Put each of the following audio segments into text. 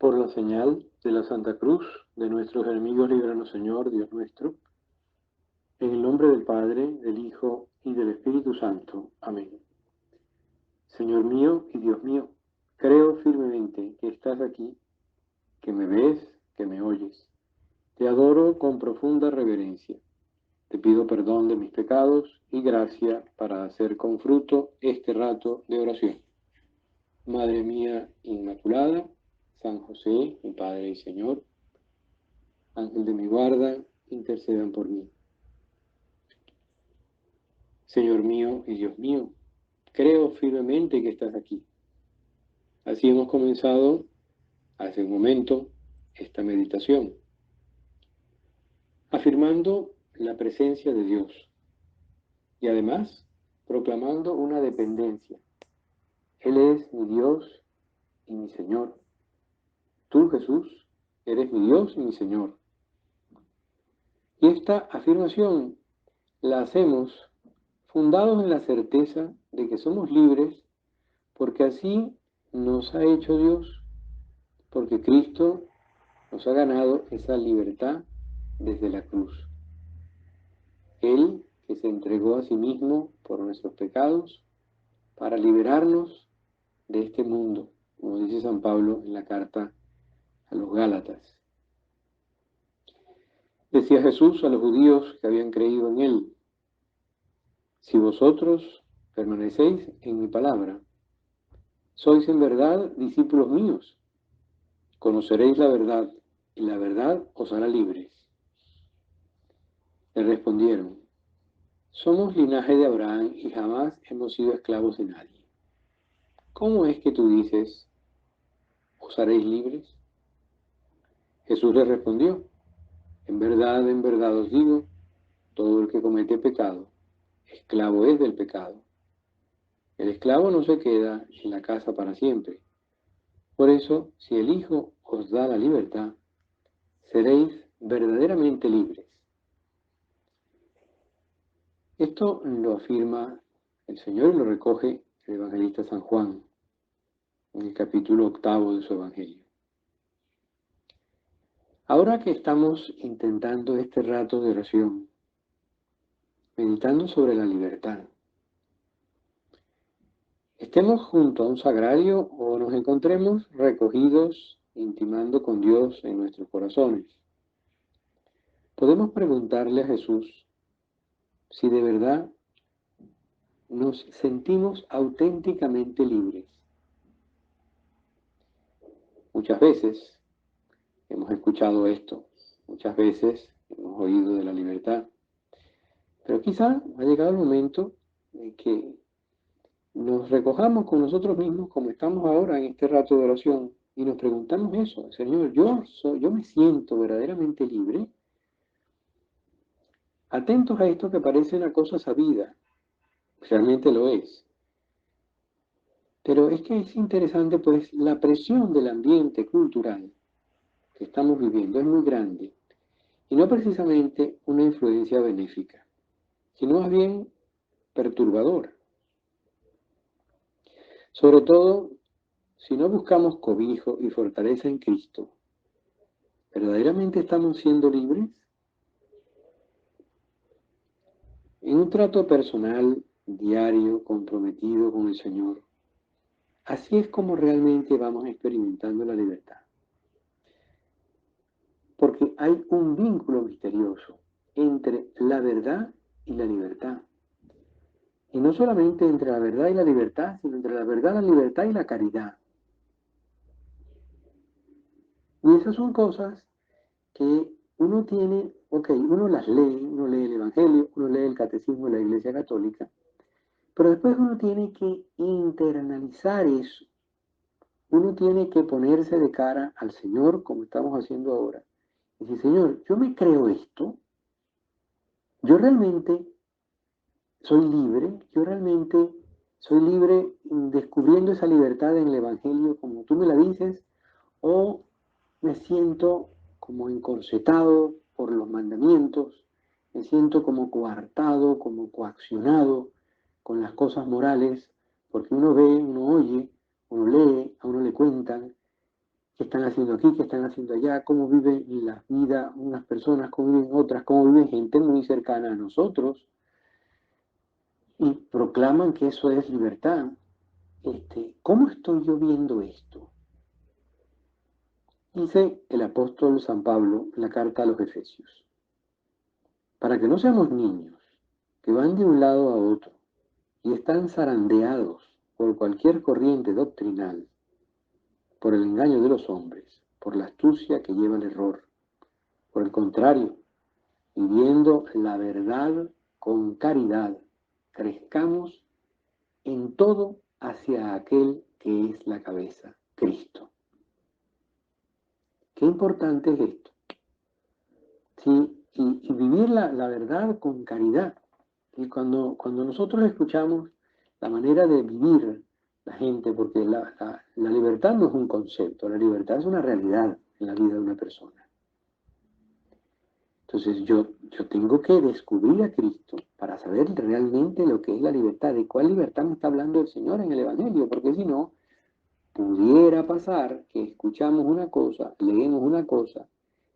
Por la señal de la Santa Cruz de nuestros enemigos, líbranos, Señor, Dios nuestro, en el nombre del Padre, del Hijo y del Espíritu Santo. Amén. Señor mío y Dios mío, creo firmemente que estás aquí, que me ves, que me oyes. Te adoro con profunda reverencia. Te pido perdón de mis pecados y gracia para hacer con fruto este rato de oración. Madre mía Inmaculada, San José, mi Padre y Señor, Ángel de mi guarda, intercedan por mí. Señor mío y Dios mío, creo firmemente que estás aquí. Así hemos comenzado hace un momento esta meditación, afirmando la presencia de Dios y además proclamando una dependencia. Él es mi Dios y mi Señor. Tú, Jesús, eres mi Dios y mi Señor. Y esta afirmación la hacemos fundados en la certeza de que somos libres porque así nos ha hecho Dios, porque Cristo nos ha ganado esa libertad desde la cruz. Él que se entregó a sí mismo por nuestros pecados para liberarnos de este mundo, como dice San Pablo en la carta a los Gálatas. Decía Jesús a los judíos que habían creído en Él: si vosotros permanecéis en mi palabra, sois en verdad discípulos míos, conoceréis la verdad y la verdad os hará libres. Le respondieron: somos linaje de Abraham y jamás hemos sido esclavos de nadie. ¿Cómo es que tú dices, os haréis libres? Jesús les respondió: en verdad os digo, todo el que comete pecado, esclavo es del pecado. El esclavo no se queda en la casa para siempre. Por eso, si el Hijo os da la libertad, seréis verdaderamente libres. Esto lo afirma el Señor y lo recoge el evangelista San Juan en el capítulo 8 de su Evangelio. Ahora que estamos intentando este rato de oración, meditando sobre la libertad, estemos junto a un sagrario o nos encontremos recogidos, intimando con Dios en nuestros corazones, podemos preguntarle a Jesús si de verdad nos sentimos auténticamente libres. Muchas veces hemos escuchado esto, muchas veces hemos oído de la libertad, pero quizá ha llegado el momento de que nos recojamos con nosotros mismos como estamos ahora en este rato de oración y nos preguntamos eso: Señor, yo me siento verdaderamente libre. Atentos a esto que parece una cosa sabida, realmente lo es. Pero es que es interesante, pues la presión del ambiente cultural que estamos viviendo es muy grande y no precisamente una influencia benéfica, sino más bien perturbadora. Sobre todo si no buscamos cobijo y fortaleza en Cristo. ¿Verdaderamente estamos siendo libres? En un trato personal, diario, comprometido con el Señor, así es como realmente vamos experimentando la libertad. Porque hay un vínculo misterioso entre la verdad y la libertad. Y no solamente entre la verdad y la libertad, sino entre la verdad, la libertad y la caridad. Y esas son cosas que uno tiene, uno las lee, uno lee el Evangelio, uno lee el Catecismo de la Iglesia Católica, pero después uno tiene que internalizar eso. Uno tiene que ponerse de cara al Señor, como estamos haciendo ahora, y decir: Señor, yo me creo esto, yo realmente soy libre, yo realmente soy libre descubriendo esa libertad en el Evangelio como tú me la dices, o me siento como encorsetado por los mandamientos, me siento como coartado, como coaccionado con las cosas morales, porque uno ve, uno oye, uno lee, a uno le cuentan qué están haciendo aquí, qué están haciendo allá, cómo viven la vida unas personas, cómo viven otras, cómo viven gente muy cercana a nosotros, y proclaman que eso es libertad. ¿Cómo estoy yo viendo esto? Dice el apóstol San Pablo en la carta a los Efesios, para que no seamos niños que van de un lado a otro y están zarandeados por cualquier corriente doctrinal, por el engaño de los hombres, por la astucia que lleva al error. Por el contrario, viviendo la verdad con caridad, crezcamos en todo hacia aquel que es la cabeza, Cristo. Qué importante es esto. Sí, y vivir la verdad con caridad. Y cuando nosotros escuchamos la manera de vivir la gente, porque la libertad no es un concepto, la libertad es una realidad en la vida de una persona. Entonces yo tengo que descubrir a Cristo para saber realmente lo que es la libertad, de cuál libertad me está hablando el Señor en el Evangelio, porque si no, pudiera pasar que escuchamos una cosa, leemos una cosa,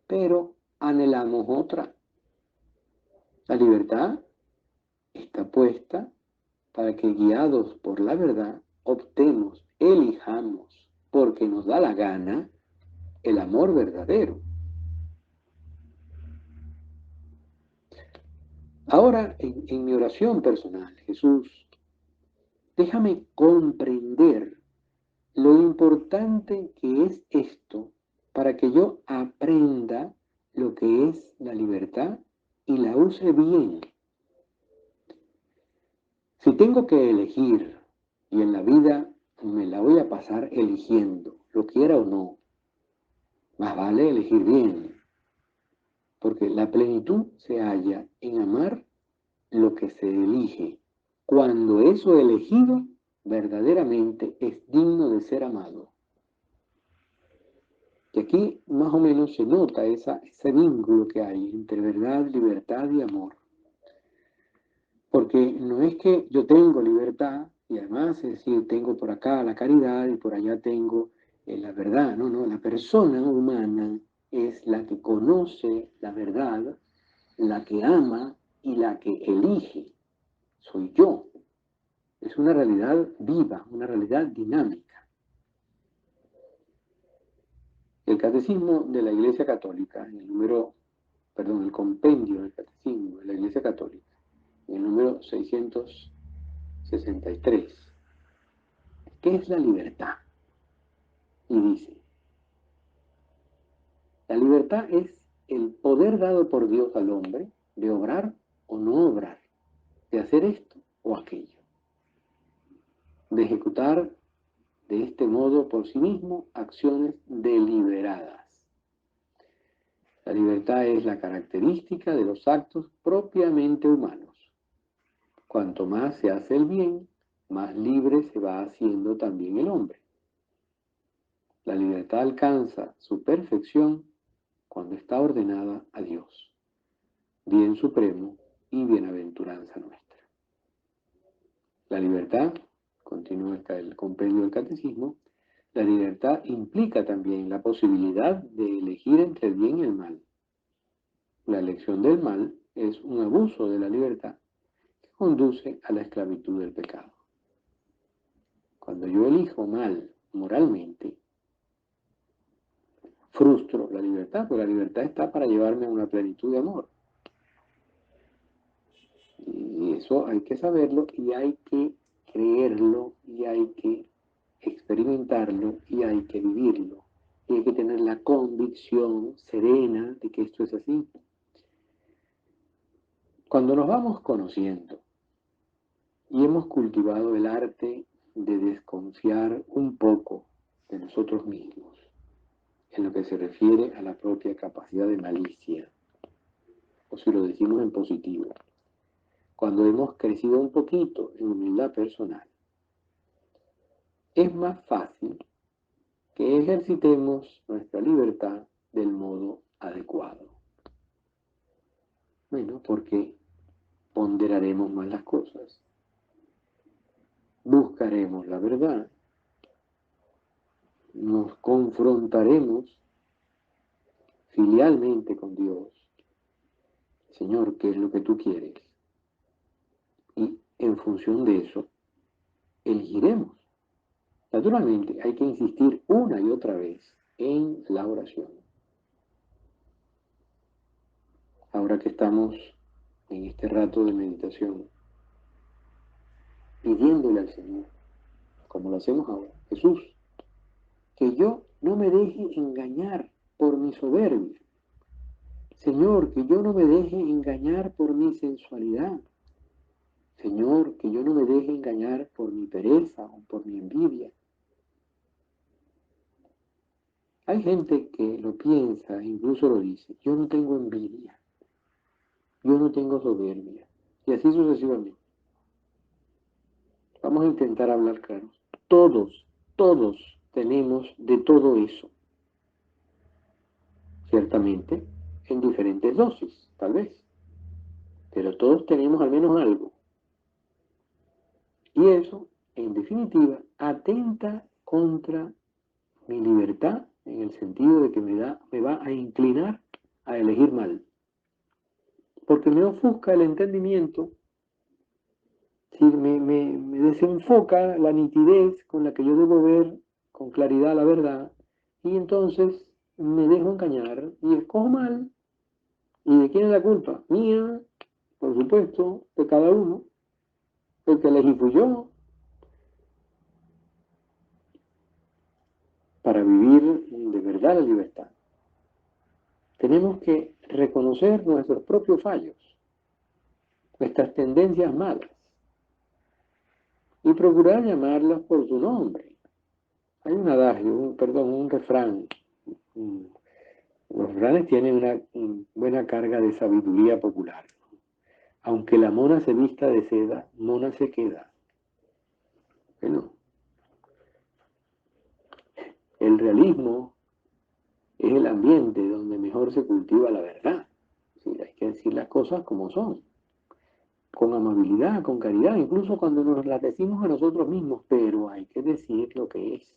pero anhelamos otra. La libertad está puesta para que guiados por la verdad optemos, elijamos, porque nos da la gana, el amor verdadero. Ahora, en mi oración personal, Jesús, déjame comprender lo importante que es esto para que yo aprenda lo que es la libertad y la use bien. Si tengo que elegir, y en la vida me la voy a pasar eligiendo, lo quiera o no, más vale elegir bien, porque la plenitud se halla en amar lo que se elige, cuando eso elegido verdaderamente es digno de ser amado. Y aquí más o menos se nota ese vínculo que hay entre verdad, libertad y amor. Porque no es que yo tengo libertad y además, es decir, tengo por acá la caridad y por allá tengo la verdad. No, no, la persona humana es la que conoce la verdad, la que ama y la que elige. Soy yo. Es una realidad viva, una realidad dinámica. El catecismo de la Iglesia Católica, el compendio del catecismo de la Iglesia Católica, en el número 663. ¿Qué es la libertad? Y dice, la libertad es el poder dado por Dios al hombre de obrar o no obrar, de hacer esto o aquello, de ejecutar de este modo por sí mismo acciones deliberadas. La libertad es la característica de los actos propiamente humanos. Cuanto más se hace el bien, más libre se va haciendo también el hombre. La libertad alcanza su perfección cuando está ordenada a Dios, bien supremo y bienaventuranza nuestra. La libertad, continúa el compendio del catecismo, la libertad implica también la posibilidad de elegir entre el bien y el mal. La elección del mal es un abuso de la libertad que conduce a la esclavitud del pecado. Cuando yo elijo mal moralmente, frustro la libertad, porque la libertad está para llevarme a una plenitud de amor. Y eso hay que saberlo y hay que creerlo y hay que experimentarlo y hay que vivirlo. Y hay que tener la convicción serena de que esto es así. Cuando nos vamos conociendo y hemos cultivado el arte de desconfiar un poco de nosotros mismos, en lo que se refiere a la propia capacidad de malicia, o si lo decimos en positivo, cuando hemos crecido un poquito en humildad personal, es más fácil que ejercitemos nuestra libertad del modo adecuado. Bueno, porque ponderaremos más las cosas, buscaremos la verdad, nos confrontaremos filialmente con Dios. Señor, ¿qué es lo que tú quieres? Y en función de eso, elegiremos. Naturalmente, hay que insistir una y otra vez en la oración. Ahora que estamos en este rato de meditación, pidiéndole al Señor, como lo hacemos ahora, Jesús, que yo no me deje engañar por mi soberbia. Señor, que yo no me deje engañar por mi sensualidad. Señor, que yo no me deje engañar por mi pereza o por mi envidia. Hay gente que lo piensa, incluso lo dice, yo no tengo envidia, yo no tengo soberbia, y así sucesivamente. Vamos a intentar hablar claro. Todos tenemos de todo eso. Ciertamente, en diferentes dosis, tal vez. Pero todos tenemos al menos algo. Y eso, en definitiva, atenta contra mi libertad, en el sentido de que me va a inclinar a elegir mal. Porque me ofusca el entendimiento, si me desenfoca la nitidez con la que yo debo ver con claridad la verdad, y entonces me dejo engañar y escojo mal. ¿Y de quién es la culpa? Mía, por supuesto, de cada uno. El que elegí fui yo para vivir de verdad la libertad. Tenemos que reconocer nuestros propios fallos, nuestras tendencias malas, y procurar llamarlas por su nombre. Hay un adagio, un refrán. Los refranes tienen una buena carga de sabiduría popular. Aunque la mona se vista de seda, mona se queda. Bueno, el realismo es el ambiente donde mejor se cultiva la verdad. Sí, hay que decir las cosas como son, con amabilidad, con caridad, incluso cuando nos las decimos a nosotros mismos, pero hay que decir lo que es.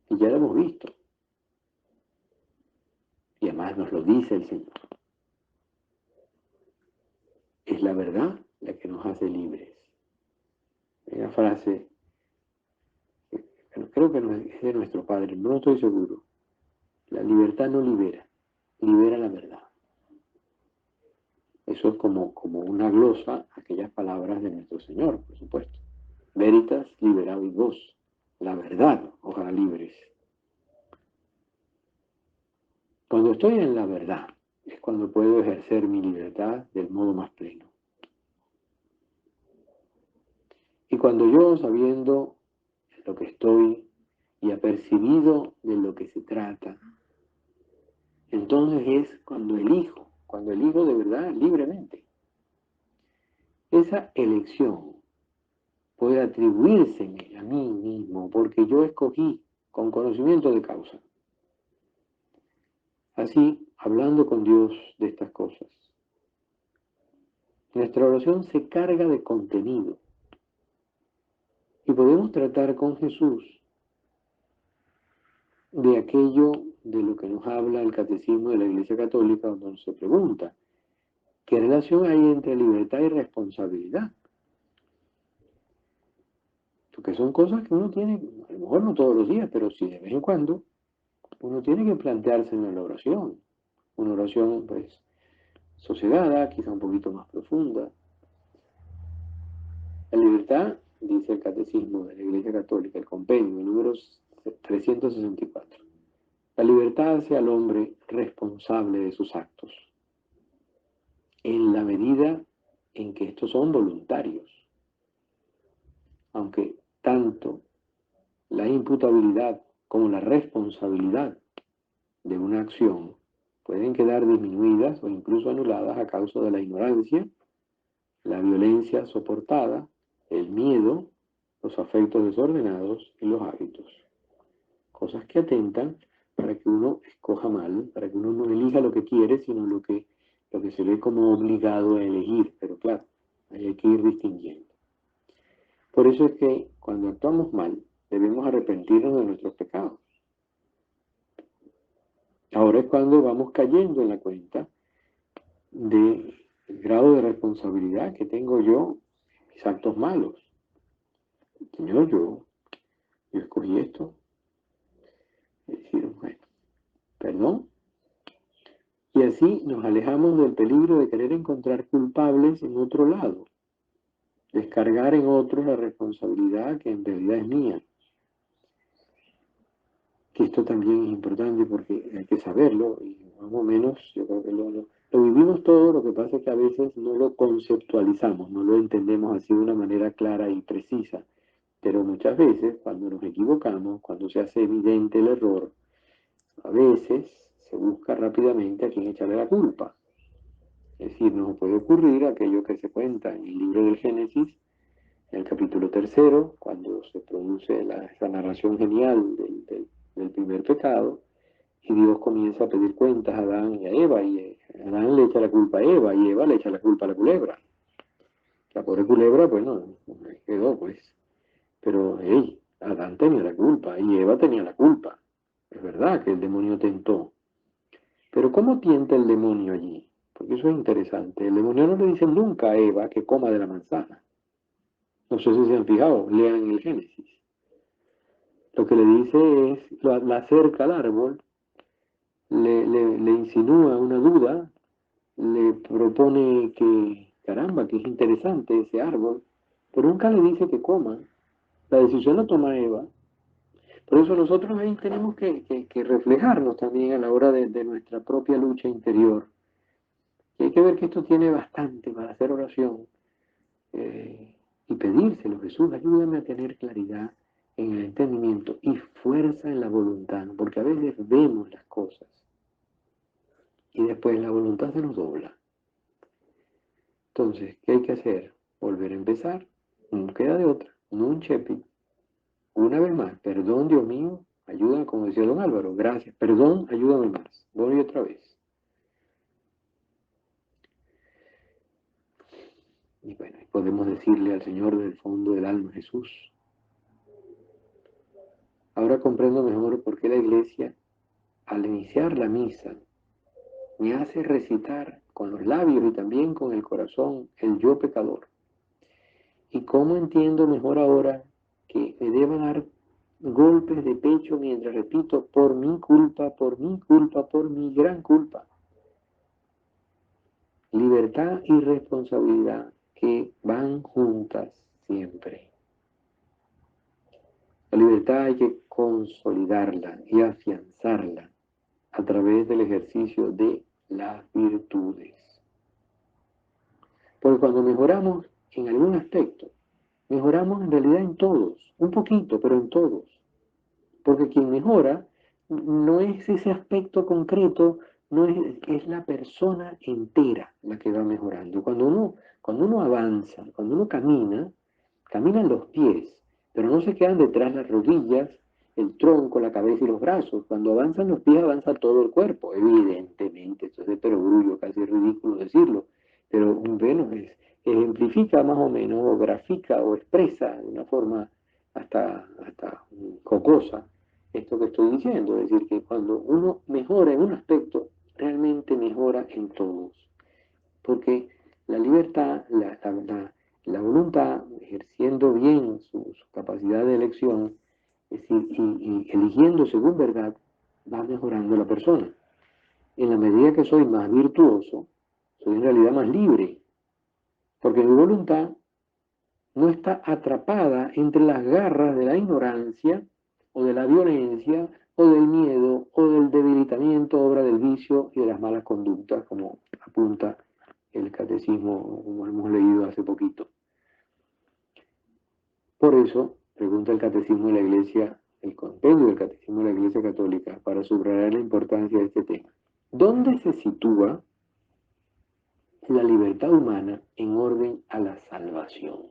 Y ya lo hemos visto. Y además nos lo dice el Señor. Es la verdad la que nos hace libres. Hay una frase, creo que es de nuestro Padre, no estoy seguro. La libertad no libera, libera la verdad. Eso es como una glosa a aquellas palabras de nuestro Señor, por supuesto. Veritas liberabit vos. La verdad os hará libres. Cuando estoy en la verdad es cuando puedo ejercer mi libertad del modo más pleno. Y cuando yo, sabiendo lo que estoy y apercibido de lo que se trata, entonces es cuando elijo de verdad libremente. Esa elección puede atribuírseme a mí mismo porque yo escogí con conocimiento de causa. Así, hablando con Dios de estas cosas, nuestra oración se carga de contenido y podemos tratar con Jesús de aquello de lo que nos habla el Catecismo de la Iglesia Católica, donde se pregunta, ¿qué relación hay entre libertad y responsabilidad? Porque son cosas que uno tiene, a lo mejor no todos los días, pero sí de vez en cuando, uno tiene que plantearse en la oración. Una oración, pues, sosegada, quizá un poquito más profunda. La libertad, dice el Catecismo de la Iglesia Católica, el compendio, número 364. La libertad hace al hombre responsable de sus actos, en la medida en que estos son voluntarios. Aunque tanto la imputabilidad como la responsabilidad de una acción pueden quedar disminuidas o incluso anuladas a causa de la ignorancia, la violencia soportada, el miedo, los afectos desordenados y los hábitos. Cosas que atentan para que uno escoja mal, para que uno no elija lo que quiere, sino lo que se ve como obligado a elegir. Pero claro, ahí hay que ir distinguiendo. Por eso es que cuando actuamos mal, debemos arrepentirnos de nuestros pecados. Ahora es cuando vamos cayendo en la cuenta del grado de responsabilidad que tengo yo en mis actos malos. Señor, yo escogí esto. Es decir, bueno, perdón. Y así nos alejamos del peligro de querer encontrar culpables en otro lado, descargar en otros la responsabilidad que en realidad es mía. Que esto también es importante porque hay que saberlo, y más o menos yo creo que lo vivimos todo, lo que pasa es que a veces no lo conceptualizamos, no lo entendemos así de una manera clara y precisa, pero muchas veces cuando nos equivocamos, cuando se hace evidente el error, a veces se busca rápidamente a quién echarle la culpa. Es decir, nos puede ocurrir aquello que se cuenta en el libro del Génesis, en el capítulo 3, cuando se produce esa narración genial del primer pecado, y Dios comienza a pedir cuentas a Adán y a Eva, y Adán le echa la culpa a Eva, y Eva le echa la culpa a la culebra. La pobre culebra, bueno, quedó pues. Pero, hey, Adán tenía la culpa, y Eva tenía la culpa. Es verdad que el demonio tentó. Pero ¿cómo tienta el demonio allí? Porque eso es interesante. El demonio no le dice nunca a Eva que coma de la manzana. No sé si se han fijado, lean el Génesis. Lo que le dice es, la acerca al árbol, le insinúa una duda, le propone que, caramba, que es interesante ese árbol, pero nunca le dice que coma. La decisión la toma Eva. Por eso nosotros ahí tenemos que reflejarnos también a la hora de nuestra propia lucha interior. Y hay que ver que esto tiene bastante para hacer oración y pedírselo. Jesús, ayúdame a tener claridad en el entendimiento y fuerza en la voluntad, porque a veces vemos las cosas y después la voluntad se nos dobla. Entonces, ¿qué hay que hacer? Volver a empezar, no queda de otra, no un chepi. Una vez más, perdón, Dios mío, ayuda, como decía don Álvaro, gracias, perdón, ayúdame más. Voy otra vez. Y bueno, podemos decirle al Señor del fondo del alma, Jesús, ahora comprendo mejor por qué la iglesia, al iniciar la misa, me hace recitar con los labios y también con el corazón el yo pecador. Y cómo entiendo mejor ahora que me debo dar golpes de pecho mientras repito, por mi culpa, por mi culpa, por mi gran culpa. Libertad y responsabilidad que van juntas siempre. La libertad hay que consolidarla y afianzarla a través del ejercicio de las virtudes. Porque cuando mejoramos en algún aspecto, mejoramos en realidad en todos, un poquito, pero en todos. Porque quien mejora no es ese aspecto concreto, no es la persona entera la que va mejorando. Cuando uno avanza, cuando uno camina, caminan los pies, pero no se quedan detrás las rodillas, el tronco, la cabeza y los brazos. Cuando avanzan los pies, avanza todo el cuerpo, evidentemente. Eso es de perogrullo, casi ridículo decirlo, pero bueno, ejemplifica más o menos, o grafica, o expresa de una forma hasta jocosa esto que estoy diciendo. Es decir, que cuando uno mejora en un aspecto, realmente mejora en todos. Porque la libertad, la voluntad, ejerciendo bien su capacidad de elección, es decir, y eligiendo según verdad, va mejorando la persona. En la medida que soy más virtuoso, soy en realidad más libre, porque mi voluntad no está atrapada entre las garras de la ignorancia o de la violencia o del miedo o del debilitamiento, obra del vicio y de las malas conductas, como apunta el catecismo, como hemos leído hace poquito. Por eso, pregunta el catecismo de la Iglesia, el compendio del catecismo de la Iglesia Católica, para subrayar la importancia de este tema. ¿Dónde se sitúa la libertad humana en orden a la salvación?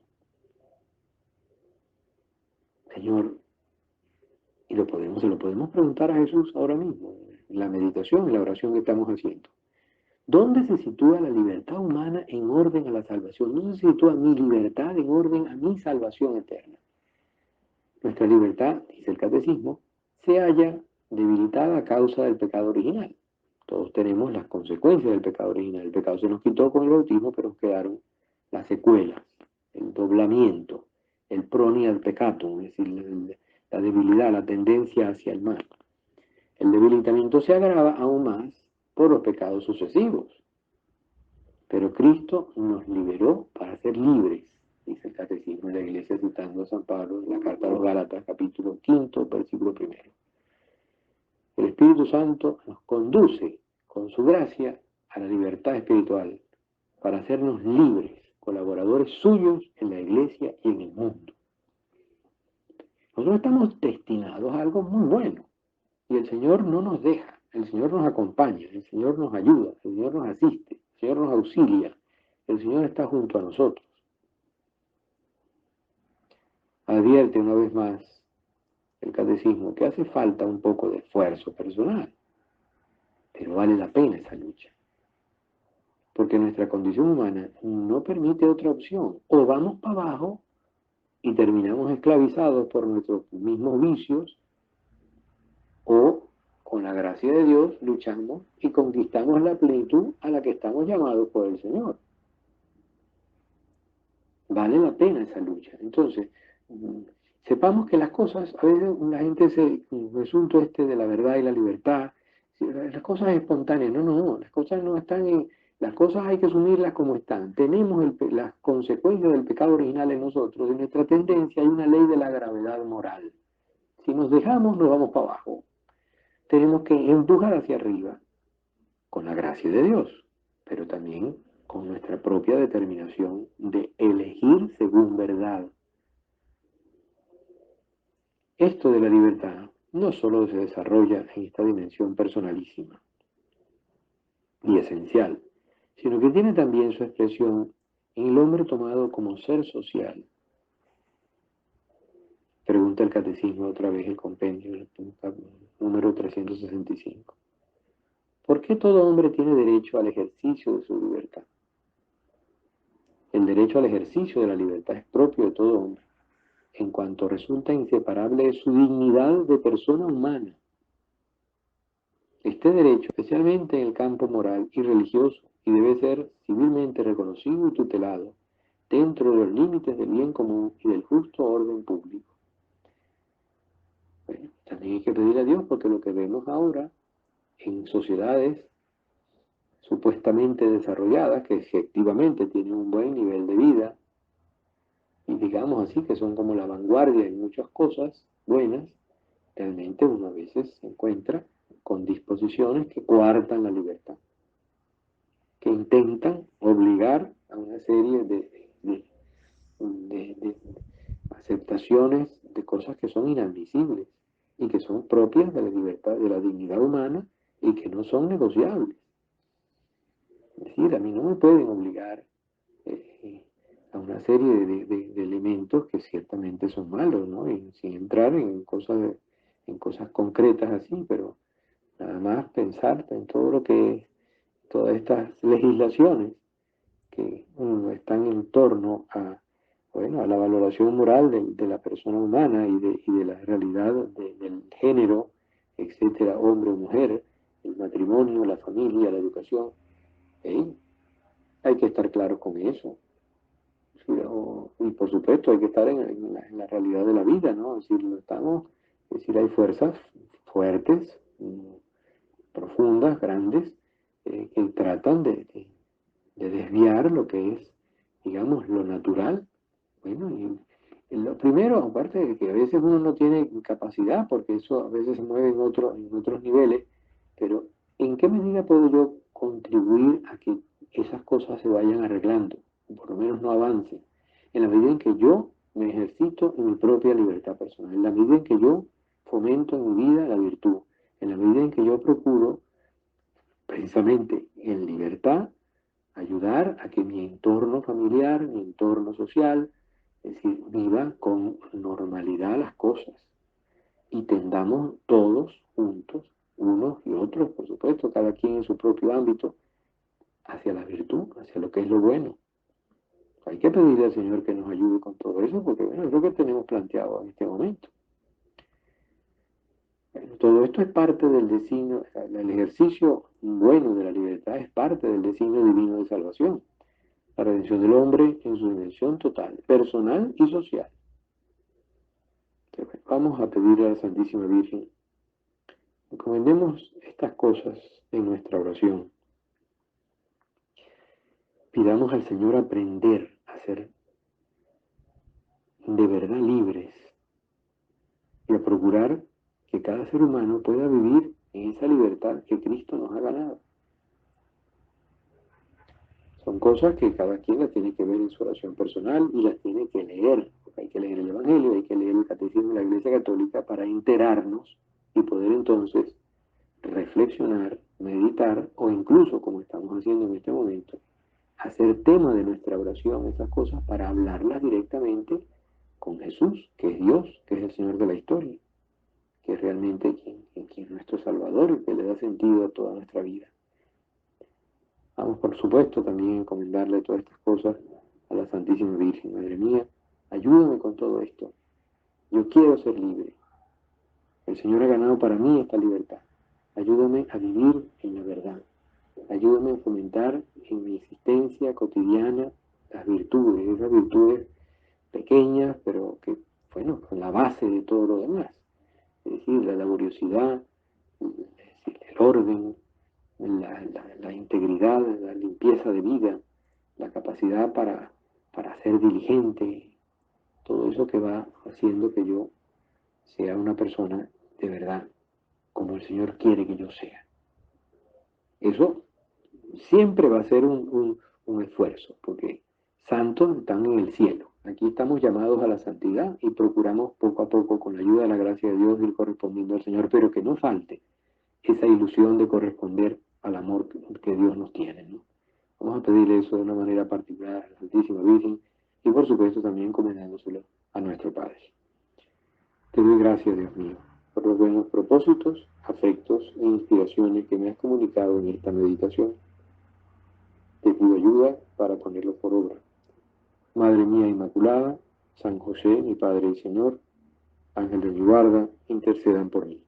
Señor, y se lo podemos preguntar a Jesús ahora mismo, en la meditación, en la oración que estamos haciendo. ¿Dónde se sitúa la libertad humana en orden a la salvación? ¿Dónde se sitúa mi libertad en orden a mi salvación eterna? Nuestra libertad, dice el catecismo, se halla debilitada a causa del pecado original. Todos tenemos las consecuencias del pecado original. El pecado se nos quitó con el bautismo, pero quedaron las secuelas, el doblamiento, el proni al peccatum, es decir, la debilidad, la tendencia hacia el mal. El debilitamiento se agrava aún más por los pecados sucesivos. Pero Cristo nos liberó para ser libres, dice el catecismo de la Iglesia, citando a San Pablo en la carta a los Gálatas, capítulo 5, versículo 1. El Espíritu Santo nos conduce con su gracia a la libertad espiritual para hacernos libres, colaboradores suyos en la Iglesia y en el mundo. Nosotros estamos destinados a algo muy bueno y el Señor no nos deja, el Señor nos acompaña, el Señor nos ayuda, el Señor nos asiste, el Señor nos auxilia, el Señor está junto a nosotros. Advierte una vez más el catecismo que hace falta un poco de esfuerzo personal, pero vale la pena esa lucha, porque nuestra condición humana no permite otra opción. O vamos para abajo y terminamos esclavizados por nuestros mismos vicios, o con la gracia de Dios luchamos y conquistamos la plenitud a la que estamos llamados por el Señor. Vale la pena esa lucha. Entonces, sepamos que las cosas, a veces la gente el asunto de la verdad y la libertad, las cosas espontáneas, no, las cosas no están las cosas hay que asumirlas como están. Tenemos las consecuencias del pecado original en nosotros, en nuestra tendencia hay una ley de la gravedad moral. Si nos dejamos, nos vamos para abajo. Tenemos que empujar hacia arriba, con la gracia de Dios, pero también con nuestra propia determinación de elegir según verdad. Esto de la libertad no solo se desarrolla en esta dimensión personalísima y esencial, sino que tiene también su expresión en el hombre tomado como ser social. Pregunta el catecismo otra vez el compendio, número 365. ¿Por qué todo hombre tiene derecho al ejercicio de su libertad? El derecho al ejercicio de la libertad es propio de todo hombre, en cuanto resulta inseparable de su dignidad de persona humana. Este derecho, especialmente en el campo moral y religioso, y debe ser civilmente reconocido y tutelado dentro de los límites del bien común y del justo orden público. Bueno, también hay que pedir a Dios porque lo que vemos ahora en sociedades supuestamente desarrolladas, que efectivamente tienen un buen nivel de vida, y digamos así que son como la vanguardia en muchas cosas buenas, realmente uno a veces se encuentra con disposiciones que coartan la libertad, que intentan obligar a una serie de aceptaciones de cosas que son inadmisibles y que son propias de la libertad, de la dignidad humana y que no son negociables. Es decir, a mí no me pueden obligar a una serie de elementos que ciertamente son malos, ¿no? Y sin entrar en cosas concretas así, pero nada más pensar en todo lo que es, todas estas legislaciones que están en torno a, bueno, a la valoración moral de la persona humana y de la realidad del género, etcétera, hombre o mujer, el matrimonio, la familia, la educación. ¿Eh? Hay que estar claros con eso. Sí, y por supuesto hay que estar en la realidad de la vida, ¿no? Es decir, es decir, hay fuerzas fuertes, profundas, grandes, que tratan de desviar lo que es, digamos, lo natural. Bueno, y lo primero, aparte de que a veces uno no tiene capacidad, porque eso a veces se mueve en otros niveles, pero ¿en qué medida puedo yo contribuir a que esas cosas se vayan arreglando? O por lo menos no avancen. En la medida en que yo me ejercito en mi propia libertad personal, en la medida en que yo fomento en mi vida la virtud, en la medida en que yo procuro, precisamente en libertad, ayudar a que mi entorno familiar, mi entorno social, es decir, viva con normalidad las cosas y tendamos todos juntos, unos y otros, por supuesto, cada quien en su propio ámbito, hacia la virtud, hacia lo que es lo bueno. Hay que pedirle al Señor que nos ayude con todo eso, porque bueno, es lo que tenemos planteado en este momento. Bueno, todo esto es parte del designio, el ejercicio bueno de la libertad es parte del designio divino de salvación, la redención del hombre en su dimensión total, personal y social. Entonces, vamos a pedirle a la Santísima Virgen, encomendemos estas cosas en nuestra oración. Pidamos al Señor aprender a ser de verdad libres y a procurar que cada ser humano pueda vivir en esa libertad que Cristo nos ha ganado. Son cosas que cada quien las tiene que ver en su oración personal y las tiene que leer, porque hay que leer el Evangelio, hay que leer el Catecismo de la Iglesia Católica para enterarnos y poder entonces reflexionar, meditar o incluso, como estamos haciendo en este momento, hacer tema de nuestra oración esas cosas para hablarlas directamente con Jesús, que es Dios, que es el Señor de la historia, que es realmente quien es nuestro Salvador y que le da sentido a toda nuestra vida. Vamos, por supuesto, también a encomendarle todas estas cosas a la Santísima Virgen. Madre mía, ayúdame con todo esto. Yo quiero ser libre. El Señor ha ganado para mí esta libertad. Ayúdame a vivir en la verdad. Ayúdame a fomentar en mi existencia cotidiana las virtudes, esas virtudes pequeñas, pero que, bueno, son la base de todo lo demás. Es decir, la laboriosidad, el orden, la integridad, la limpieza de vida, la capacidad para ser diligente, todo eso que va haciendo que yo sea una persona de verdad, como el Señor quiere que yo sea. Eso siempre va a ser un esfuerzo, porque santos están en el cielo. Aquí estamos llamados a la santidad y procuramos poco a poco, con la ayuda de la gracia de Dios, ir correspondiendo al Señor, pero que no falte esa ilusión de corresponder al amor que Dios nos tiene, ¿no? Vamos a pedirle eso de una manera particular a la Santísima Virgen y por supuesto también encomendándoselo a nuestro Padre. Te doy gracias, Dios mío, por los buenos propósitos, afectos e inspiraciones que me has comunicado en esta meditación. Te pido ayuda para ponerlo por obra. Madre mía Inmaculada, San José, mi Padre y Señor, Ángel de mi guarda, intercedan por mí.